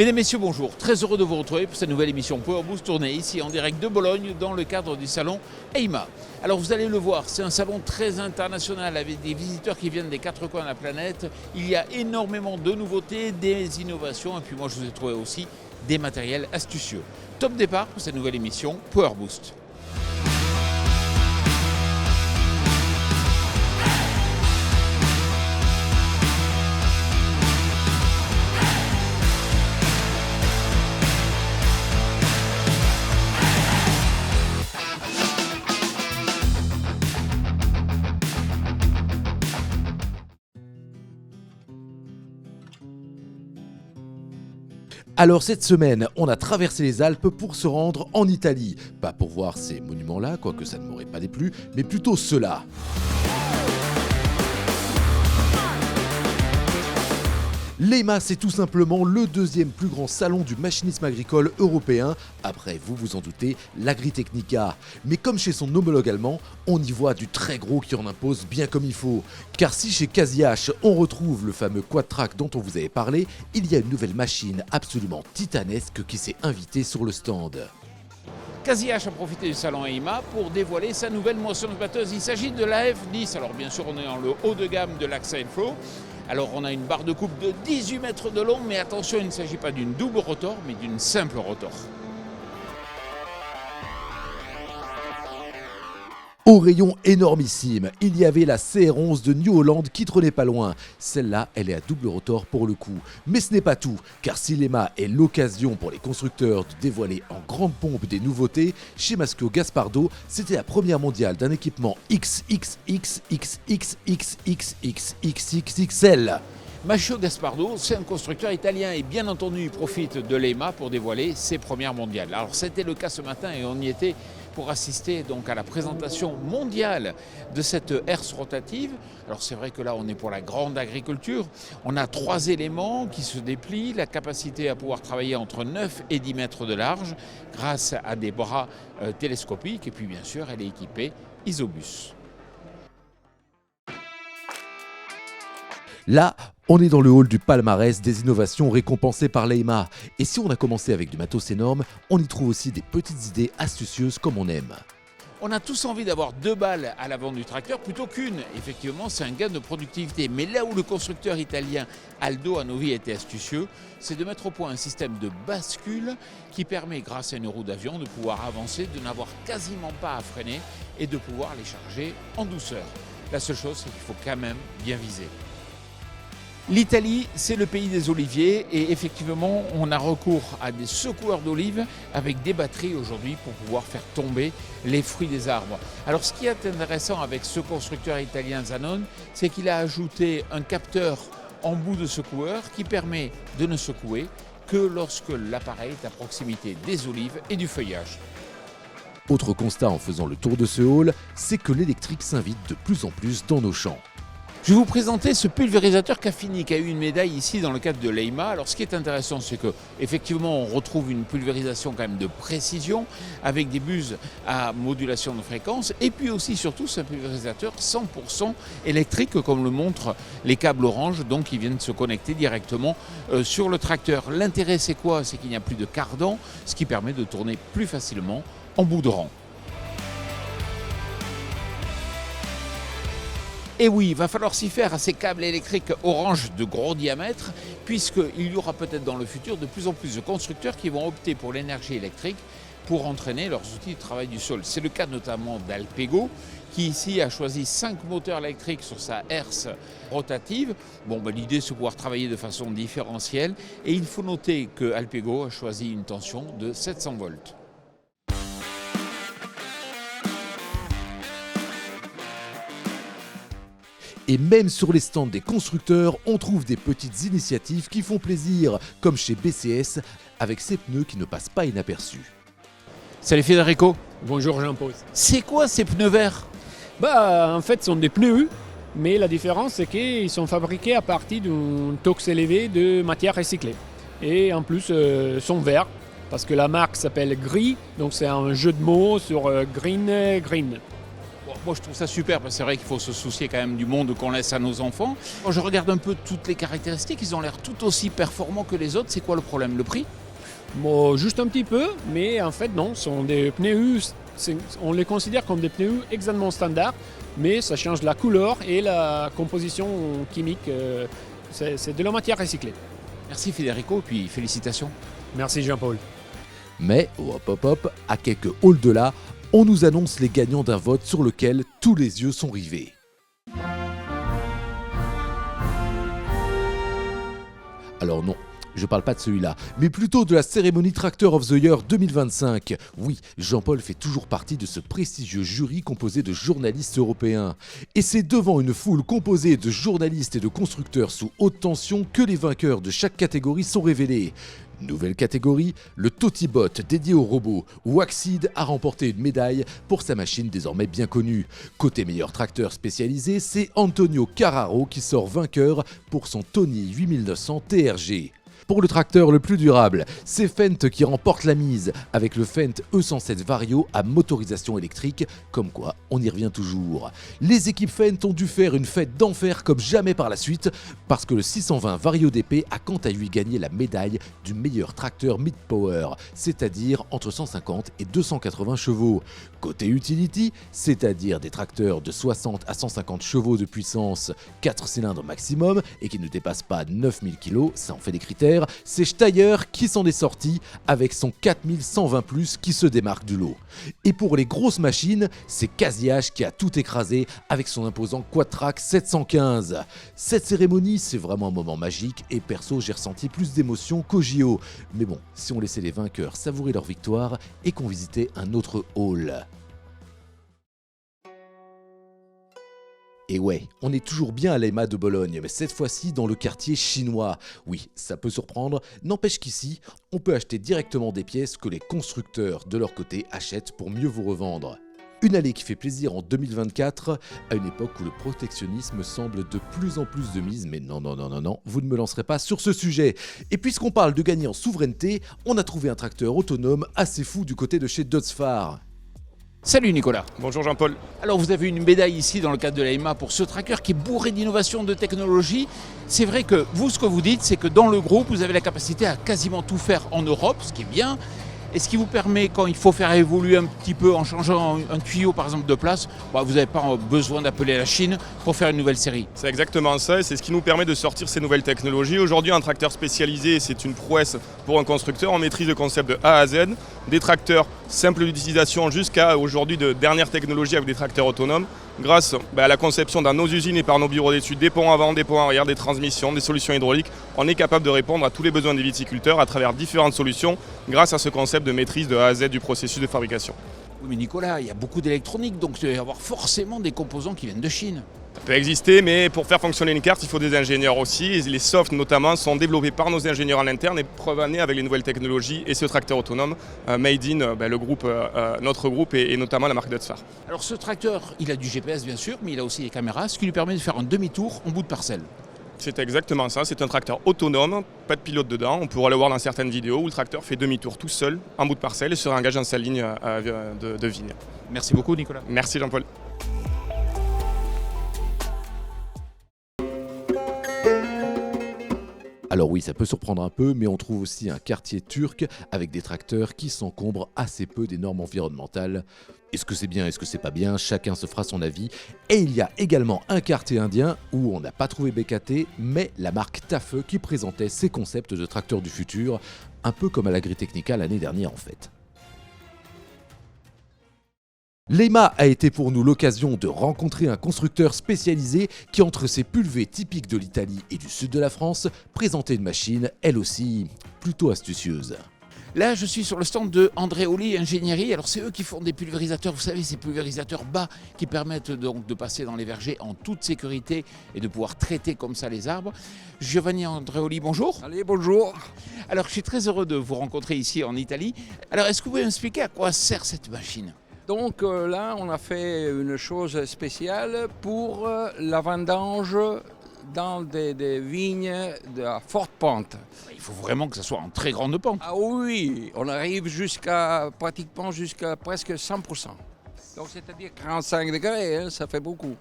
Mesdames, Messieurs, bonjour. Très heureux de vous retrouver pour cette nouvelle émission Power Boost tournée ici en direct de Bologne dans le cadre du salon EIMA. Alors vous allez le voir, c'est un salon très international avec des visiteurs qui viennent des quatre coins de la planète. Il y a énormément de nouveautés, des innovations et puis moi je vous ai trouvé aussi des matériels astucieux. Top départ pour cette nouvelle émission Power Boost. Alors cette semaine, on a traversé les Alpes pour se rendre en Italie. Pas pour voir ces monuments-là, quoique ça ne m'aurait pas déplu, mais plutôt ceux-là. L'EIMA, c'est tout simplement le deuxième plus grand salon du machinisme agricole européen, après, vous vous en doutez, l'Agritechnica. Mais comme chez son homologue allemand, on y voit du très gros qui en impose bien comme il faut. Car si chez Casiach, on retrouve le fameux quad-track dont on vous avait parlé, il y a une nouvelle machine absolument titanesque qui s'est invitée sur le stand. Casiach a profité du salon EIMA pour dévoiler sa nouvelle moissonneuse-batteuse. Il s'agit de la F10. Alors bien sûr, on est dans le haut de gamme de l'Axle Flow. Alors on a une barre de coupe de 18 mètres de long, mais attention, il ne s'agit pas d'une double rotor, mais d'une simple rotor. Au rayon énormissime, il y avait la CR11 de New Holland qui trônait pas loin. Celle-là, elle est à double rotor pour le coup. Mais ce n'est pas tout, car si l'EIMA est l'occasion pour les constructeurs de dévoiler en grande pompe des nouveautés, chez Maschio Gaspardo, c'était la première mondiale d'un équipement XXXXXXXXXXL. Maschio Gaspardo, c'est un constructeur italien et bien entendu il profite de l'EIMA pour dévoiler ses premières mondiales. Alors c'était le cas ce matin et on y était pour assister donc à la présentation mondiale de cette herse rotative. Alors c'est vrai que là on est pour la grande agriculture. On a 3 éléments qui se déplient, la capacité à pouvoir travailler entre 9 et 10 mètres de large grâce à des bras télescopiques et puis bien sûr elle est équipée Isobus. Là, on est dans le hall du palmarès des innovations récompensées par l'EIMA. Et si on a commencé avec du matos énorme, on y trouve aussi des petites idées astucieuses comme on aime. On a tous envie d'avoir 2 balles à l'avant du tracteur plutôt qu'une. Effectivement, c'est un gain de productivité. Mais là où le constructeur italien Aldo Anovi était astucieux, c'est de mettre au point un système de bascule qui permet, grâce à une roue d'avion, de pouvoir avancer, de n'avoir quasiment pas à freiner et de pouvoir les charger en douceur. La seule chose, c'est qu'il faut quand même bien viser. L'Italie, c'est le pays des oliviers et effectivement, on a recours à des secoueurs d'olives avec des batteries aujourd'hui pour pouvoir faire tomber les fruits des arbres. Alors ce qui est intéressant avec ce constructeur italien Zanon, c'est qu'il a ajouté un capteur en bout de secoueur qui permet de ne secouer que lorsque l'appareil est à proximité des olives et du feuillage. Autre constat en faisant le tour de ce hall, c'est que l'électrique s'invite de plus en plus dans nos champs. Je vais vous présenter ce pulvérisateur Caffini qui a eu une médaille ici dans le cadre de l'EIMA. Alors ce qui est intéressant, c'est qu'effectivement on retrouve une pulvérisation quand même de précision avec des buses à modulation de fréquence et puis aussi surtout c'est un pulvérisateur 100% électrique comme le montrent les câbles orange donc qui viennent se connecter directement sur le tracteur. L'intérêt c'est quoi? C'est qu'il n'y a plus de cardan, ce qui permet de tourner plus facilement en bout de rang. Et oui, il va falloir s'y faire à ces câbles électriques orange de gros diamètre, puisqu'il y aura peut-être dans le futur de plus en plus de constructeurs qui vont opter pour l'énergie électrique pour entraîner leurs outils de travail du sol. C'est le cas notamment d'Alpego, qui ici a choisi 5 moteurs électriques sur sa herse rotative. L'idée c'est de pouvoir travailler de façon différentielle, et il faut noter que Alpego a choisi une tension de 700 volts. Et même sur les stands des constructeurs, on trouve des petites initiatives qui font plaisir, comme chez BCS, avec ces pneus qui ne passent pas inaperçus. Salut Federico. Bonjour Jean-Paul. C'est quoi ces pneus verts? En fait, ce sont des pneus, mais la différence, c'est qu'ils sont fabriqués à partir d'un taux élevé de matières recyclées. Et en plus, sont verts, parce que la marque s'appelle Gris, donc c'est un jeu de mots sur green. Bon, moi, je trouve ça super, parce que c'est vrai qu'il faut se soucier quand même du monde qu'on laisse à nos enfants. Quand je regarde un peu toutes les caractéristiques, ils ont l'air tout aussi performants que les autres. C'est quoi le problème? Le prix? Bon, juste un petit peu, mais en fait non, ce sont des pneus, on les considère comme des pneus exactement standards, mais ça change la couleur et la composition chimique. C'est de la matière recyclée. Merci Federico, puis félicitations. Merci Jean-Paul. Mais, hop hop hop, à quelques halls de là, on nous annonce les gagnants d'un vote sur lequel tous les yeux sont rivés. Alors non, je parle pas de celui-là, mais plutôt de la cérémonie Tractor of the Year 2025. Oui, Jean-Paul fait toujours partie de ce prestigieux jury composé de journalistes européens. Et c'est devant une foule composée de journalistes et de constructeurs sous haute tension que les vainqueurs de chaque catégorie sont révélés. Nouvelle catégorie, le Totibot dédié aux robots, où Waxeed a remporté une médaille pour sa machine désormais bien connue. Côté meilleur tracteur spécialisé, c'est Antonio Carraro qui sort vainqueur pour son Tony 8900 TRG. Pour le tracteur le plus durable, c'est Fendt qui remporte la mise avec le Fendt E107 Vario à motorisation électrique, comme quoi on y revient toujours. Les équipes Fendt ont dû faire une fête d'enfer comme jamais par la suite, parce que le 620 Vario DP a quant à lui gagné la médaille du meilleur tracteur mid-power, c'est-à-dire entre 150 et 280 chevaux. Côté utility, c'est-à-dire des tracteurs de 60 à 150 chevaux de puissance, 4 cylindres maximum et qui ne dépassent pas 9000 kg, ça en fait des critères, c'est Steyr qui s'en est sorti avec son 4120+ qui se démarque du lot. Et pour les grosses machines, c'est Casiage qui a tout écrasé avec son imposant Quadtrac 715. Cette cérémonie, c'est vraiment un moment magique et perso, j'ai ressenti plus d'émotion qu'au JO. Mais bon, si on laissait les vainqueurs savourer leur victoire et qu'on visitait un autre hall. Et ouais, on est toujours bien à l'EMA de Bologne, mais cette fois-ci dans le quartier chinois. Oui, ça peut surprendre, n'empêche qu'ici, on peut acheter directement des pièces que les constructeurs, de leur côté, achètent pour mieux vous revendre. Une allée qui fait plaisir en 2024, à une époque où le protectionnisme semble de plus en plus de mise, mais non, vous ne me lancerez pas sur ce sujet. Et puisqu'on parle de gagner en souveraineté, on a trouvé un tracteur autonome assez fou du côté de chez Dotsfar. Salut Nicolas. Bonjour Jean-Paul. Alors vous avez une médaille ici dans le cadre de l'AEMA pour ce tracker qui est bourré d'innovation, de technologie. C'est vrai que vous, ce que vous dites, c'est que dans le groupe, vous avez la capacité à quasiment tout faire en Europe, ce qui est bien. Et ce qui vous permet, quand il faut faire évoluer un petit peu en changeant un tuyau par exemple de place, vous n'avez pas besoin d'appeler la Chine pour faire une nouvelle série. C'est exactement ça et c'est ce qui nous permet de sortir ces nouvelles technologies. Aujourd'hui, un tracteur spécialisé, c'est une prouesse pour un constructeur. On maîtrise le concept de A à Z, des tracteurs simples d'utilisation jusqu'à aujourd'hui de dernières technologies avec des tracteurs autonomes. Grâce à la conception dans nos usines et par nos bureaux d'études, des ponts avant, des ponts arrière, des transmissions, des solutions hydrauliques, on est capable de répondre à tous les besoins des viticulteurs à travers différentes solutions grâce à ce concept de maîtrise de A à Z du processus de fabrication. Oui mais Nicolas, il y a beaucoup d'électronique, donc il doit y avoir forcément des composants qui viennent de Chine. Ça peut exister, mais pour faire fonctionner une carte, il faut des ingénieurs aussi. Et les softs notamment sont développés par nos ingénieurs en interne et provenus avec les nouvelles technologies et ce tracteur autonome made in le groupe, notre groupe et notamment la marque Dotsfar. Alors ce tracteur, il a du GPS bien sûr, mais il a aussi des caméras, ce qui lui permet de faire un demi-tour en bout de parcelle. C'est exactement ça, c'est un tracteur autonome, pas de pilote dedans. On pourra le voir dans certaines vidéos où le tracteur fait demi-tour tout seul en bout de parcelle et se réengage dans sa ligne de vigne. Merci beaucoup Nicolas. Merci Jean-Paul. Alors oui, ça peut surprendre un peu, mais on trouve aussi un quartier turc avec des tracteurs qui s'encombrent assez peu des normes environnementales. Est-ce que c'est bien, est-ce que c'est pas bien? Chacun se fera son avis. Et il y a également un quartier indien où on n'a pas trouvé BKT, mais la marque Tafe qui présentait ses concepts de tracteurs du futur, un peu comme à l'Agritechnica l'année dernière en fait. L'EMA a été pour nous l'occasion de rencontrer un constructeur spécialisé qui, entre ses pulvées typiques de l'Italie et du sud de la France, présentait une machine, elle aussi, plutôt astucieuse. Là, je suis sur le stand de Andreoli Ingegnerie. Alors, c'est eux qui font des pulvérisateurs, vous savez, ces pulvérisateurs bas qui permettent donc de passer dans les vergers en toute sécurité et de pouvoir traiter comme ça les arbres. Giovanni Andreoli, bonjour. Allez, bonjour. Alors, je suis très heureux de vous rencontrer ici en Italie. Alors, est-ce que vous pouvez m'expliquer à quoi sert cette machine ? Donc là, on a fait une chose spéciale pour la vendange dans des vignes de forte pente. Il faut vraiment que ça soit en très grande pente. Ah oui, on arrive pratiquement jusqu'à presque 100%. Donc c'est-à-dire 45 degrés, hein, ça fait beaucoup.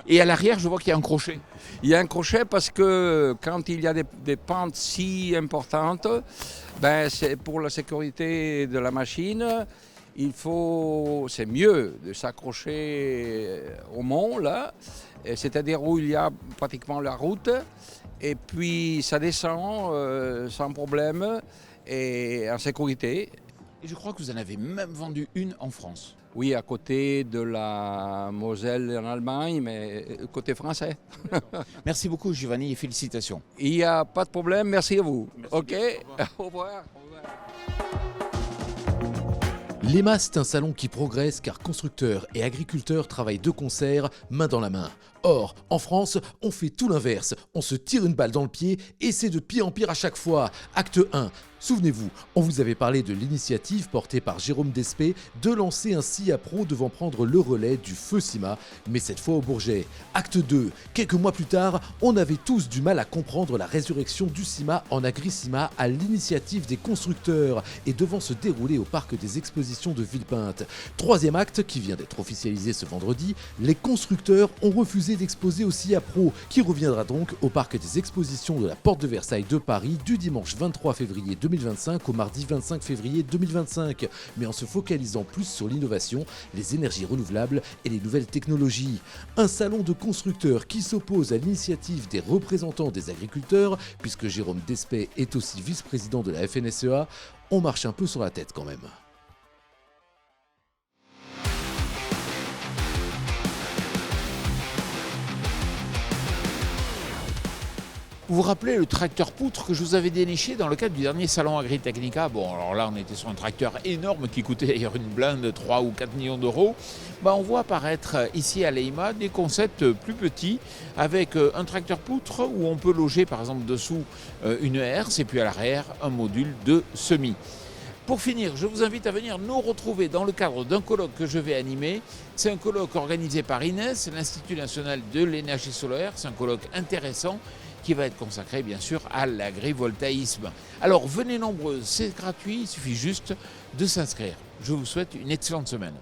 Et à l'arrière, je vois qu'il y a un crochet. Il y a un crochet parce que quand il y a des pentes si importantes, ben c'est pour la sécurité de la machine, c'est mieux de s'accrocher au mont là, c'est-à-dire où il y a pratiquement la route, et puis ça descend sans problème et en sécurité. Et je crois que vous en avez même vendu une en France. Oui, à côté de la Moselle en Allemagne, mais côté français. Merci beaucoup Giovanni et félicitations. Il n'y a pas de problème, merci à vous. Merci Ok, bien. au revoir. L'EMA, c'est un salon qui progresse car constructeurs et agriculteurs travaillent de concert, main dans la main. Or, en France, on fait tout l'inverse. On se tire une balle dans le pied et c'est de pire en pire à chaque fois. Acte 1. Souvenez-vous, on vous avait parlé de l'initiative portée par Jérôme Despé de lancer un SIA Pro devant prendre le relais du feu CIMA, mais cette fois au Bourget. Acte 2. Quelques mois plus tard, on avait tous du mal à comprendre la résurrection du CIMA en Agri-CIMA à l'initiative des constructeurs et devant se dérouler au parc des expositions de Villepinte. Troisième acte, qui vient d'être officialisé ce vendredi, les constructeurs ont refusé d'exposer au SIA Pro, qui reviendra donc au parc des expositions de la Porte de Versailles de Paris du dimanche 23 février 2025 au mardi 25 février 2025, mais en se focalisant plus sur l'innovation, les énergies renouvelables et les nouvelles technologies. Un salon de constructeurs qui s'oppose à l'initiative des représentants des agriculteurs, puisque Jérôme Despé est aussi vice-président de la FNSEA, on marche un peu sur la tête quand même. Vous vous rappelez le tracteur poutre que je vous avais déniché dans le cadre du dernier salon Agritechnica? Bon, alors là, on était sur un tracteur énorme qui coûtait d'ailleurs une blinde de 3 ou 4 millions d'euros. On voit apparaître ici à l'EIMA des concepts plus petits avec un tracteur poutre où on peut loger par exemple dessous une herse et puis à l'arrière un module de semis. Pour finir, je vous invite à venir nous retrouver dans le cadre d'un colloque que je vais animer. C'est un colloque organisé par INES, l'Institut national de l'énergie solaire. C'est un colloque intéressant qui va être consacré bien sûr à l'agrivoltaïsme. Alors venez nombreux, c'est gratuit, il suffit juste de s'inscrire. Je vous souhaite une excellente semaine.